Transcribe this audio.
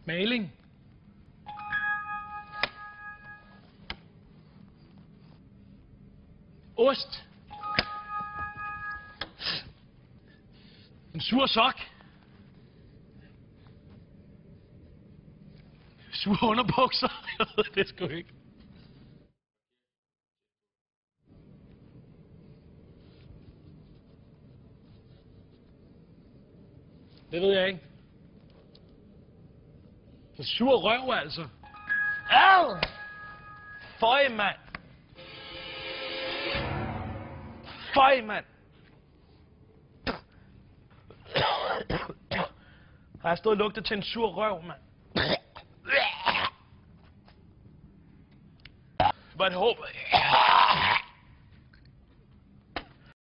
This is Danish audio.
Maling. Ost. En sur sok. Sure underbukser. Jeg ved det sgu ikke. Det ved jeg ikke. For sur røv, altså. Ad! Føj, mand. Føj, mand. Har jeg stået og lugtet til en sur røv, mand? Var det håb?